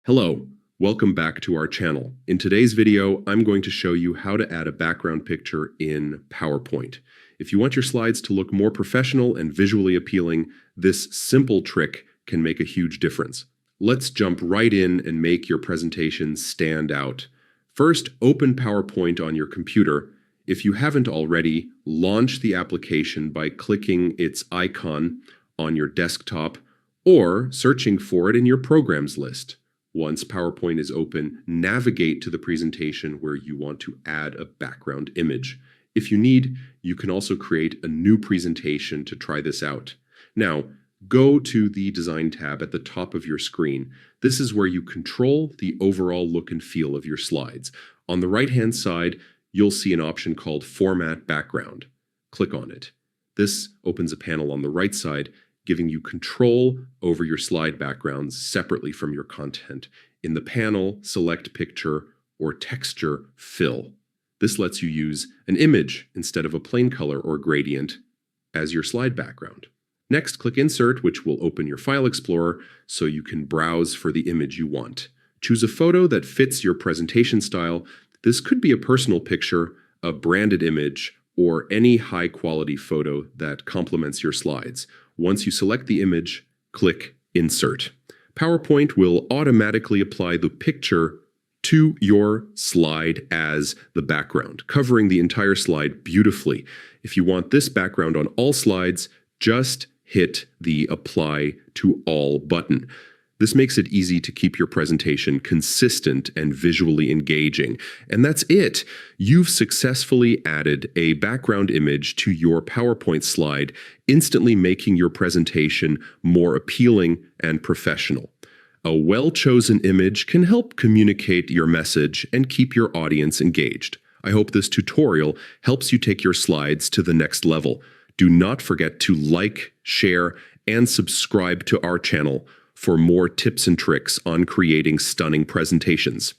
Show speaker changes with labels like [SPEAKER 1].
[SPEAKER 1] Hello, welcome back to our channel. In today's video, I'm going to show you how to add a background picture in PowerPoint. If you want your slides to look more professional and visually appealing, this simple trick can make a huge difference. Let's jump right in and make your presentation stand out. First, open PowerPoint on your computer. If you haven't already, launch the application by clicking its icon on your desktop or searching for it in your programs list. Once PowerPoint is open, navigate to the presentation where you want to add a background image. If you need, you can also create a new presentation to try this out. Now, go to the Design tab at the top of your screen. This is where you control the overall look and feel of your slides. On the right-hand side, you'll see an option called Format Background. Click on it. This opens a panel on the right side, giving you control over your slide backgrounds separately from your content. In the panel, select Picture or Texture Fill. This lets you use an image instead of a plain color or gradient as your slide background. Next, click Insert, which will open your File Explorer so you can browse for the image you want. Choose a photo that fits your presentation style. This could be a personal picture, a branded image, or any high-quality photo that complements your slides. Once you select the image, click Insert. PowerPoint will automatically apply the picture to your slide as the background, covering the entire slide beautifully. If you want this background on all slides, just hit the Apply to All button. This makes it easy to keep your presentation consistent and visually engaging. And that's it. You've successfully added a background image to your PowerPoint slide, instantly making your presentation more appealing and professional. A well-chosen image can help communicate your message and keep your audience engaged. I hope this tutorial helps you take your slides to the next level. Do not forget to like, share, and subscribe to our channel for more tips and tricks on creating stunning presentations.